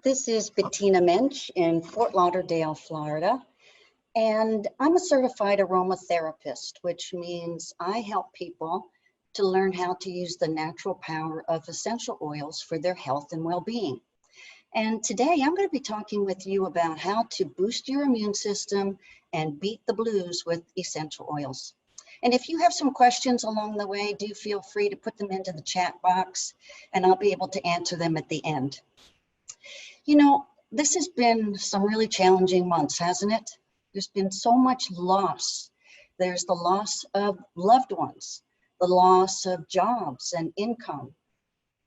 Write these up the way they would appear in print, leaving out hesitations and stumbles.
This is Bettina Mensch in Fort Lauderdale, Florida, and I'm a certified aromatherapist, which means I help people to learn how to use the natural power of essential oils for their health and well-being. And today I'm going to be talking with you about how to boost your immune system and beat the blues with essential oils. And if you have some questions along the way, do feel free to put them into the chat box and I'll be able to answer them at the end. You know, this has been some really challenging months, hasn't it? There's been so much loss. There's the loss of loved ones, the loss of jobs and income,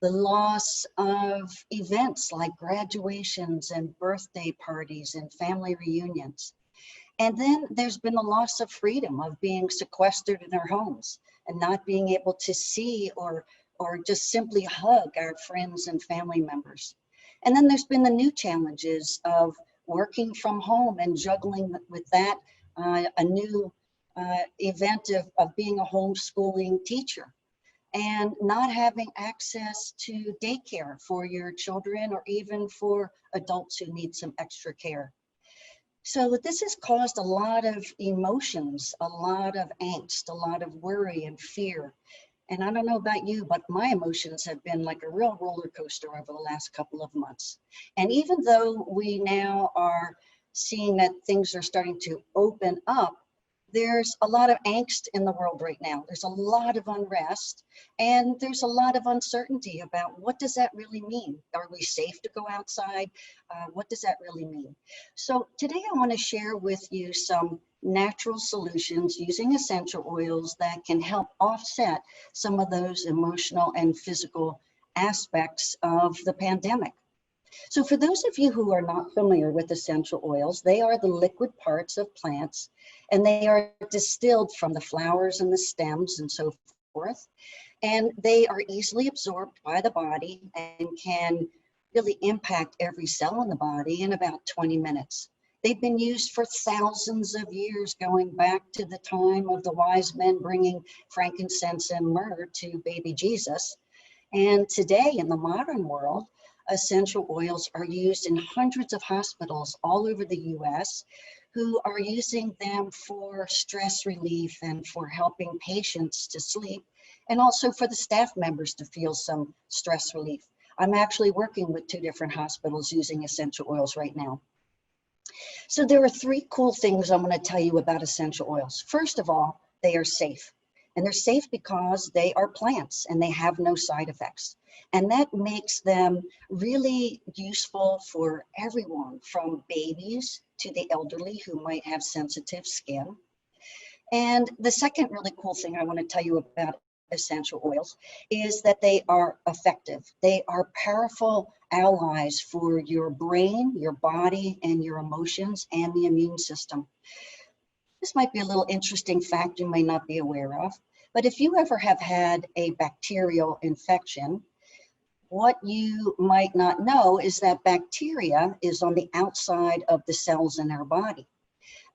the loss of events like graduations and birthday parties and family reunions. And then there's been the loss of freedom, of being sequestered in our homes and not being able to see or just simply hug our friends and family members. And then there's been the new challenges of working from home and juggling with that, a new event of being a homeschooling teacher and not having access to daycare for your children or even for adults who need some extra care. So this has caused a lot of emotions, a lot of angst, a lot of worry and fear. And I don't know about you, but my emotions have been like a real roller coaster over the last couple of months. And even though we now are seeing that things are starting to open up, there's a lot of angst in the world right now. There's a lot of unrest and there's a lot of uncertainty about what does that really mean? Are we safe to go outside? What does that really mean? So today I want to share with you some natural solutions using essential oils that can help offset some of those emotional and physical aspects of the pandemic. So for those of you who are not familiar with essential oils, they are the liquid parts of plants and they are distilled from the flowers and the stems and so forth. And they are easily absorbed by the body and can really impact every cell in the body in about 20 minutes. They've been used for thousands of years, going back to the time of the wise men bringing frankincense and myrrh to baby Jesus. And today in the modern world, essential oils are used in hundreds of hospitals all over the US who are using them for stress relief and for helping patients to sleep and also for the staff members to feel some stress relief. I'm actually working with 2 different hospitals using essential oils right now. So there are 3 cool things I'm going to tell you about essential oils. First of all, they are safe. And they're safe because they are plants and they have no side effects. And that makes them really useful for everyone, from babies to the elderly who might have sensitive skin. And the second really cool thing I want to tell you about essential oils is that they are effective. They are powerful allies for your brain, your body, and your emotions and the immune system. This might be a little interesting fact you may not be aware of, but if you ever have had a bacterial infection, what you might not know is that bacteria is on the outside of the cells in our body.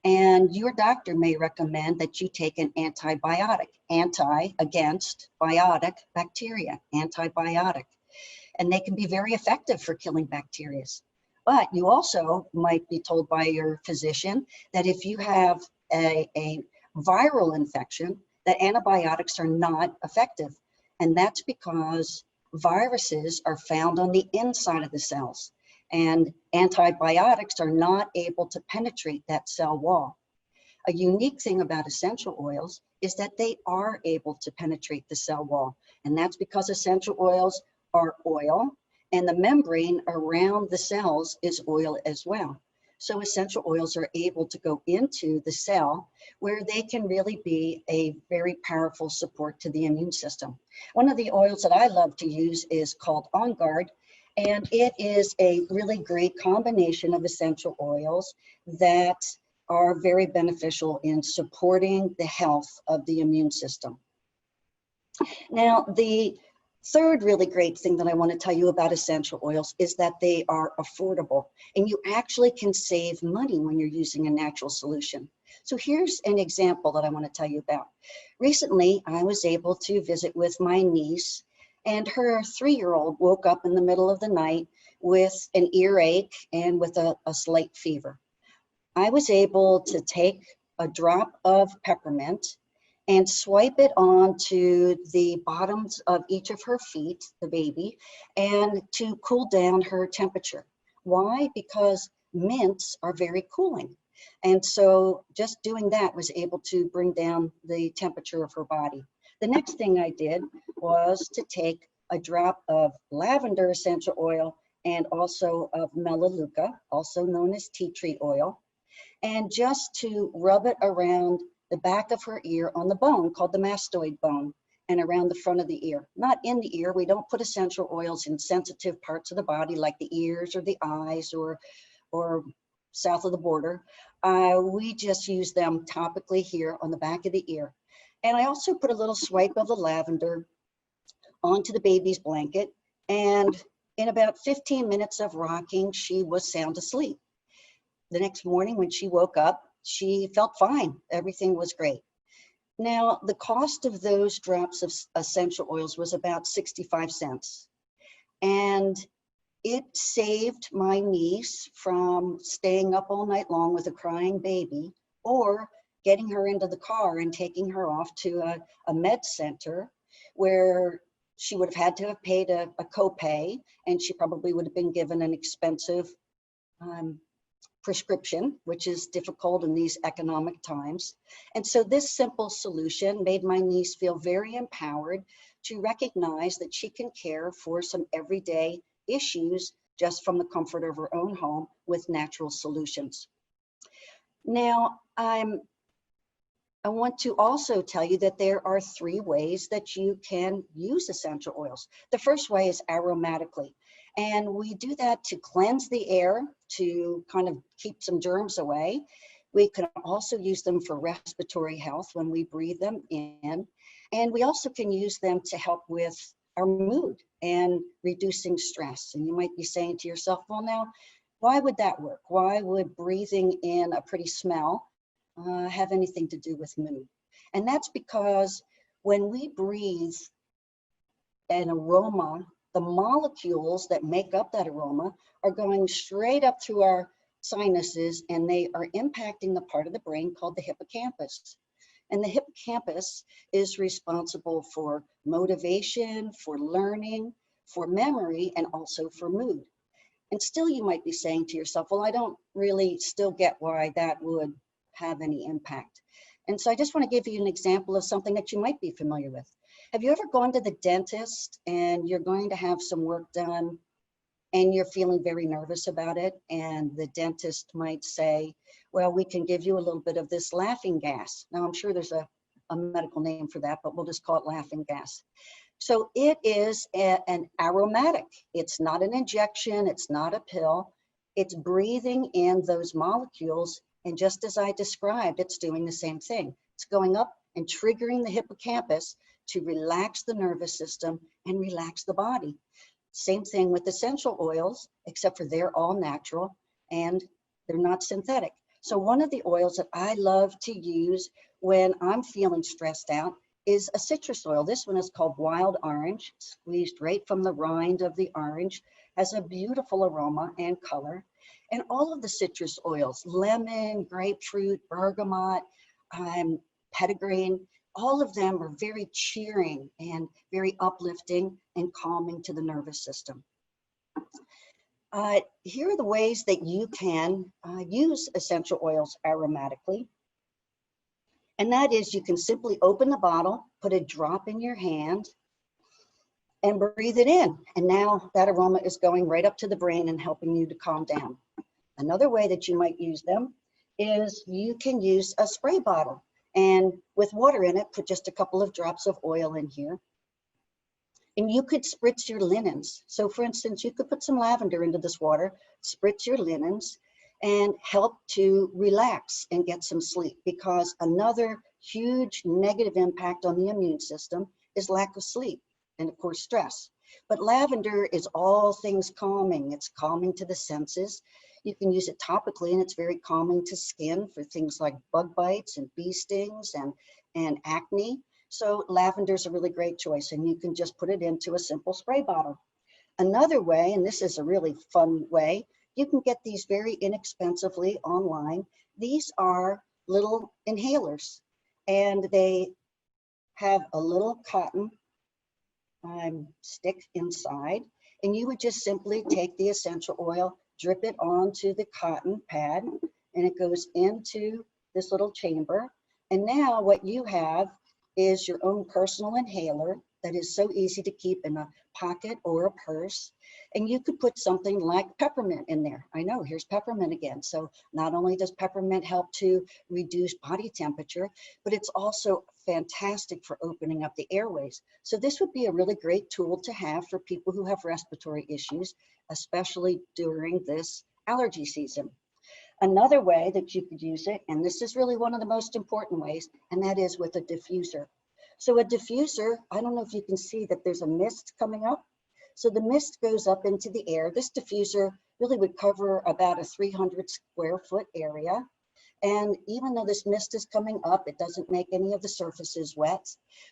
And your doctor may recommend that you take an antibiotic, against biotic bacteria, antibiotic. And they can be very effective for killing bacteria. But you also might be told by your physician that if you have a viral infection, that antibiotics are not effective. And that's because viruses are found on the inside of the cells and antibiotics are not able to penetrate that cell wall. A unique thing about essential oils is that they are able to penetrate the cell wall. And that's because essential oils are oil and the membrane around the cells is oil as well. So essential oils are able to go into the cell where they can really be a very powerful support to the immune system. One of the oils that I love to use is called On Guard, and it is a really great combination of essential oils that are very beneficial in supporting the health of the immune system. Now, the third really great thing that I want to tell you about essential oils is that they are affordable and you actually can save money when you're using a natural solution. So here's an example that I want to tell you about. Recently, I was able to visit with my niece and her 3-year-old woke up in the middle of the night with an earache and with a slight fever. I was able to take a drop of peppermint and swipe it onto the bottoms of each of her feet, the baby, and to cool down her temperature. Why? Because mints are very cooling. And so just doing that was able to bring down the temperature of her body. The next thing I did was to take a drop of lavender essential oil and also of melaleuca, also known as tea tree oil, and just to rub it around the back of her ear on the bone called the mastoid bone and around the front of the ear. Not in the ear. We don't put essential oils in sensitive parts of the body like the ears or the eyes or south of the border. We just use them topically here on the back of the ear. And I also put a little swipe of the lavender onto the baby's blanket. And in about 15 minutes of rocking, she was sound asleep. The next morning when she woke up, she felt fine. Everything was great. Now, the cost of those drops of essential oils was about 65 cents. And it saved my niece from staying up all night long with a crying baby or getting her into the car and taking her off to a med center where she would have had to have paid a copay, and she probably would have been given an expensive prescription, which is difficult in these economic times. And so this simple solution made my niece feel very empowered to recognize that she can care for some everyday issues just from the comfort of her own home with natural solutions. Now, I want to also tell you that there are 3 ways that you can use essential oils. The first way is aromatically. And we do that to cleanse the air, to kind of keep some germs away. We can also use them for respiratory health when we breathe them in. And we also can use them to help with our mood and reducing stress. And you might be saying to yourself, well, now, why would that work? Why would breathing in a pretty smell have anything to do with mood? And that's because when we breathe an aroma, the molecules that make up that aroma are going straight up through our sinuses, and they are impacting the part of the brain called the hippocampus. And the hippocampus is responsible for motivation, for learning, for memory, and also for mood. And still you might be saying to yourself, well, I don't really still get why that would have any impact. And so I just want to give you an example of something that you might be familiar with. Have you ever gone to the dentist and you're going to have some work done and you're feeling very nervous about it? And the dentist might say, well, we can give you a little bit of this laughing gas. Now, I'm sure there's a medical name for that, but we'll just call it laughing gas. So it is an aromatic. It's not an injection. It's not a pill. It's breathing in those molecules. And just as I described, it's doing the same thing. It's going up and triggering the hippocampus to relax the nervous system and relax the body. Same thing with essential oils, except for they're all natural and they're not synthetic. So one of the oils that I love to use when I'm feeling stressed out is a citrus oil. This one is called wild orange, squeezed right from the rind of the orange, has a beautiful aroma and color. And all of the citrus oils, lemon, grapefruit, bergamot, petitgrain, all of them are very cheering and very uplifting and calming to the nervous system. Here are the ways that you can use essential oils aromatically. And that is, you can simply open the bottle, put a drop in your hand, and breathe it in. And now that aroma is going right up to the brain and helping you to calm down. Another way that you might use them is you can use a spray bottle. And with water in it, put just a couple of drops of oil in here. And you could spritz your linens. So for instance, you could put some lavender into this water, spritz your linens, and help to relax and get some sleep, because another huge negative impact on the immune system is lack of sleep and of course stress. But lavender is all things calming. It's calming to the senses. You can use it topically, and it's very calming to skin for things like bug bites and bee stings and acne. So lavender is a really great choice, and you can just put it into a simple spray bottle. Another way, and this is a really fun way, you can get these very inexpensively online. These are little inhalers, and they have a little cotton stick inside, and you would just simply take the essential oil, drip it onto the cotton pad, and it goes into this little chamber. And now what you have is your own personal inhaler that is so easy to keep in a pocket or a purse. And you could put something like peppermint in there. I know, here's peppermint again. So not only does peppermint help to reduce body temperature, but it's also fantastic for opening up the airways. So this would be a really great tool to have for people who have respiratory issues, especially during this allergy season. Another way that you could use it, and this is really one of the most important ways, and that is with a diffuser. So a diffuser, I don't know if you can see that there's a mist coming up. So the mist goes up into the air. This diffuser really would cover about a 300 square foot area. And even though this mist is coming up, it doesn't make any of the surfaces wet.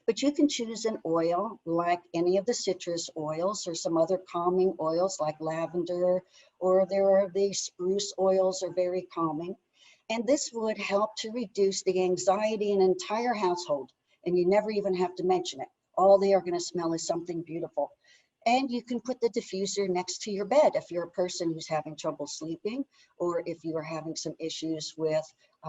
But you can choose an oil like any of the citrus oils or some other calming oils like lavender, or there are the spruce oils are very calming. And this would help to reduce the anxiety in an entire household. And you never even have to mention it. All they are going to smell is something beautiful. And you can put the diffuser next to your bed if you're a person who's having trouble sleeping, or if you are having some issues with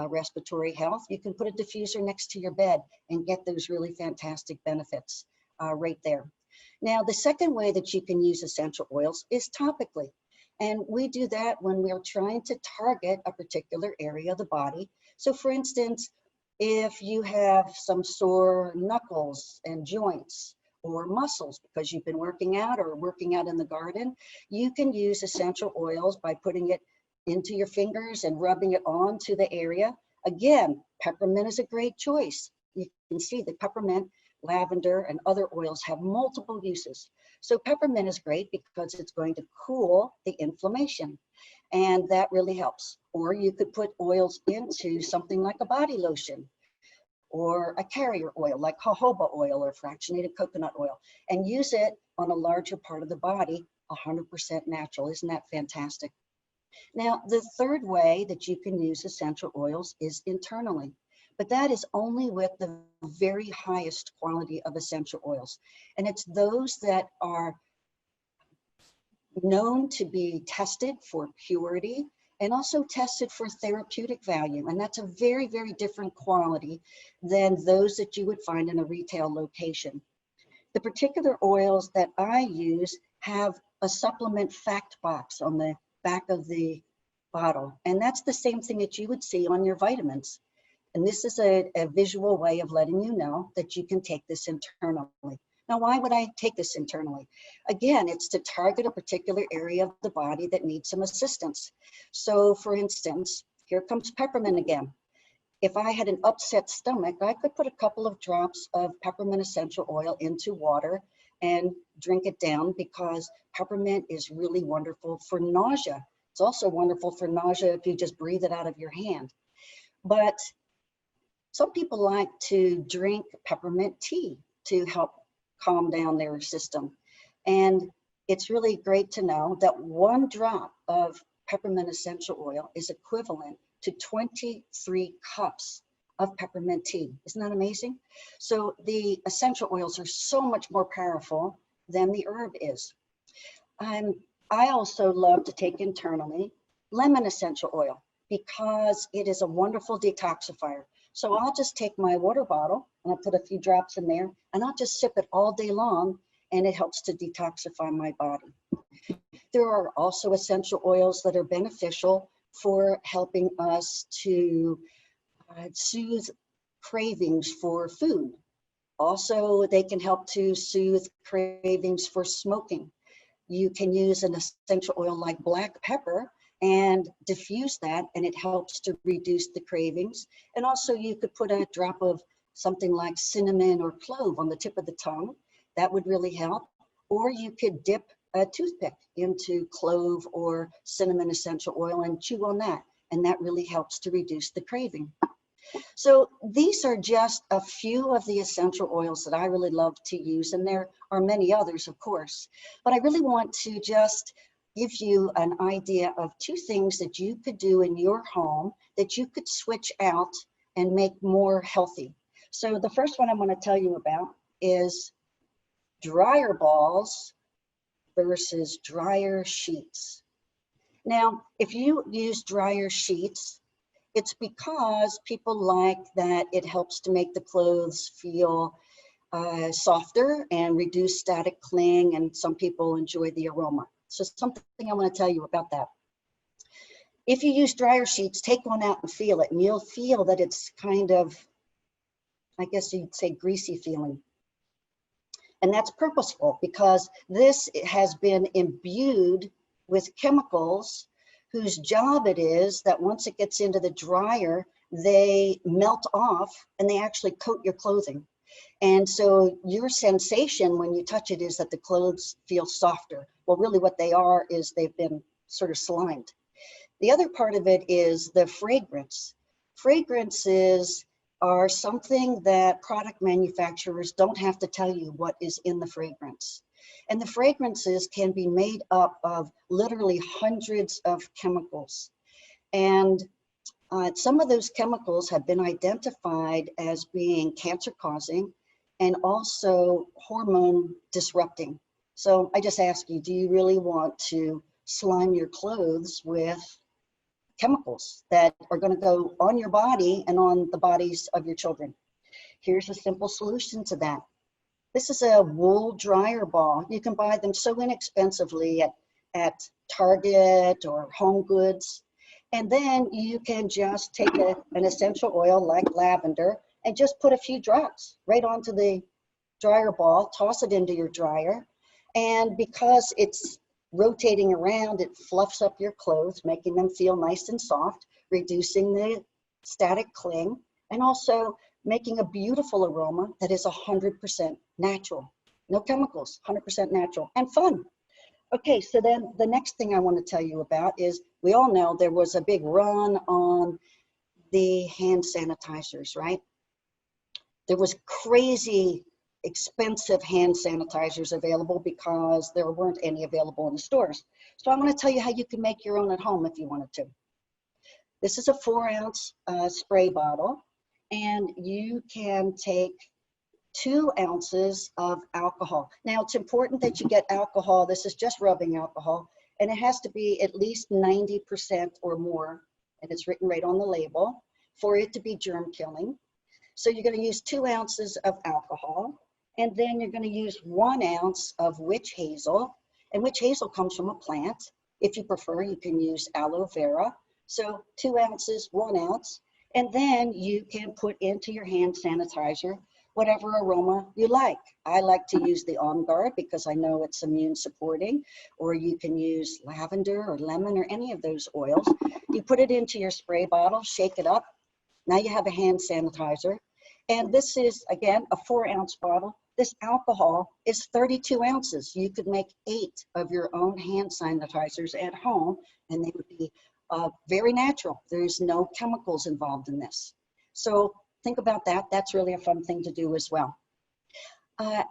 respiratory health, you can put a diffuser next to your bed and get those really fantastic benefits right there. Now, the second way that you can use essential oils is topically. And we do that when we're trying to target a particular area of the body. So for instance, if you have some sore knuckles and joints, or muscles because you've been working out or working out in the garden, you can use essential oils by putting it into your fingers and rubbing it onto the area. Again, peppermint is a great choice. You can see that peppermint, lavender, and other oils have multiple uses. So peppermint is great because it's going to cool the inflammation, and that really helps. Or you could put oils into something like a body lotion, or a carrier oil like jojoba oil or fractionated coconut oil, and use it on a larger part of the body, 100% natural. Isn't that fantastic? Now, the third way that you can use essential oils is internally, but that is only with the very highest quality of essential oils. And it's those that are known to be tested for purity and also tested for therapeutic value. And that's a very, very different quality than those that you would find in a retail location. The particular oils that I use have a supplement fact box on the back of the bottle. And that's the same thing that you would see on your vitamins. And this is a visual way of letting you know that you can take this internally. Now, why would I take this internally? Again, it's to target a particular area of the body that needs some assistance. So for instance, here comes peppermint again. If I had an upset stomach, I could put a couple of drops of peppermint essential oil into water and drink it down, because peppermint is really wonderful for nausea. It's also wonderful for nausea if you just breathe it out of your hand. But some people like to drink peppermint tea to help calm down their system. And it's really great to know that 1 drop of peppermint essential oil is equivalent to 23 cups of peppermint tea. Isn't that amazing? So the essential oils are so much more powerful than the herb is. I also love to take internally lemon essential oil because it is a wonderful detoxifier. So I'll just take my water bottle and I'll put a few drops in there and I'll just sip it all day long, and it helps to detoxify my body. There are also essential oils that are beneficial for helping us to soothe cravings for food. Also, they can help to soothe cravings for smoking. You can use an essential oil like black pepper and diffuse that, and it helps to reduce the cravings. And also you could put a drop of something like cinnamon or clove on the tip of the tongue. That would really help. Or you could dip a toothpick into clove or cinnamon essential oil and chew on that, and that really helps to reduce the craving. So these are just a few of the essential oils that I really love to use, and there are many others, of course. But I really want to just give you an idea of two things that you could do in your home that you could switch out and make more healthy. So the first one I want to tell you about is dryer balls versus dryer sheets. Now, if you use dryer sheets, it's because people like that it helps to make the clothes feel softer and reduce static cling, and some people enjoy the aroma. So something I want to tell you about that. If you use dryer sheets, take one out and feel it, and you'll feel that it's kind of, I guess you'd say, greasy feeling. And that's purposeful because this has been imbued with chemicals whose job it is that once it gets into the dryer, they melt off and they actually coat your clothing. And so your sensation when you touch it is that the clothes feel softer. Well, really what they are is they've been sort of slimed. The other part of it is the fragrance. Fragrances are something that product manufacturers don't have to tell you what is in the fragrance. And the fragrances can be made up of literally hundreds of chemicals. And some of those chemicals have been identified as being cancer causing and also hormone disrupting. So I just ask you, do you really want to slime your clothes with chemicals that are going to go on your body and on the bodies of your children? Here's a simple solution to that. This is a wool dryer ball. You can buy them so inexpensively at Target or Home Goods. And then you can just take an essential oil like lavender and just put a few drops right onto the dryer ball, toss it into your dryer. And because it's rotating around, it fluffs up your clothes, making them feel nice and soft, reducing the static cling, and also making a beautiful aroma that is 100% natural. No chemicals, 100% natural, and fun. Okay, so then the next thing I want to tell you about is, we all know there was a big run on the hand sanitizers, right? There was crazy expensive hand sanitizers available because there weren't any available in the stores. So I want to tell you how you can make your own at home if you wanted to. This is a 4-ounce spray bottle, and you can take 2 ounces of alcohol. Now it's important that you get alcohol. This is just rubbing alcohol, and it has to be at least 90% or more, and it's written right on the label, for it to be germ killing. So you're going to use 2 ounces of alcohol, and then you're going to use 1 ounce of witch hazel. And witch hazel comes from a plant. If you prefer, you can use aloe vera. So 2 ounces, 1 ounce, and then you can put into your hand sanitizer whatever aroma you like. I like to use the On Guard because I know it's immune supporting, or you can use lavender or lemon or any of those oils. You put it into your spray bottle, shake it up. Now you have a hand sanitizer. And this is, again, a 4-ounce bottle. This alcohol is 32 ounces. You could make 8 of your own hand sanitizers at home, and they would be very natural. There's no chemicals involved in this. So think about that. That's really a fun thing to do as well. I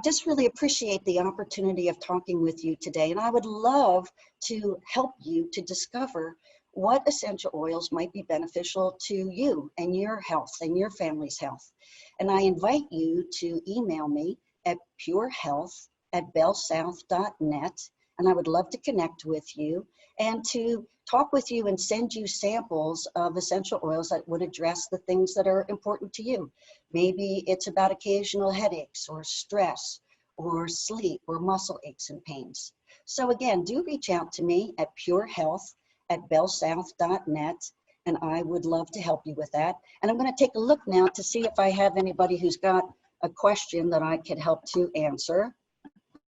just really appreciate the opportunity of talking with you today, and I would love to help you to discover what essential oils might be beneficial to you and your health and your family's health. And I invite you to email me at purehealth@bellsouth.net, and I would love to connect with you and to talk with you and send you samples of essential oils that would address the things that are important to you. Maybe it's about occasional headaches or stress or sleep or muscle aches and pains. So again, do reach out to me at purehealth@bellsouth.net, and I would love to help you with that. And I'm going to take a look now to see if I have anybody who's got a question that I could help to answer.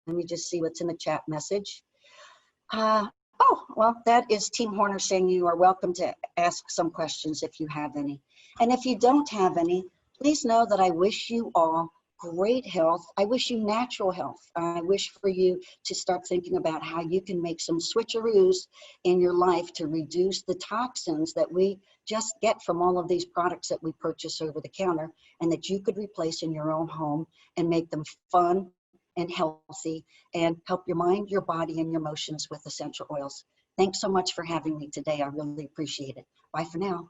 Let me just see what's in the chat message. Oh, well, that is Team Horner saying you are welcome to ask some questions if you have any. And if you don't have any, please know that I wish you all great health. I wish you natural health. I wish for you to start thinking about how you can make some switcheroos in your life to reduce the toxins that we just get from all of these products that we purchase over the counter, and that you could replace in your own home and make them fun and healthy and help your mind, your body, and your emotions with essential oils. Thanks so much for having me today. I really appreciate it. Bye for now.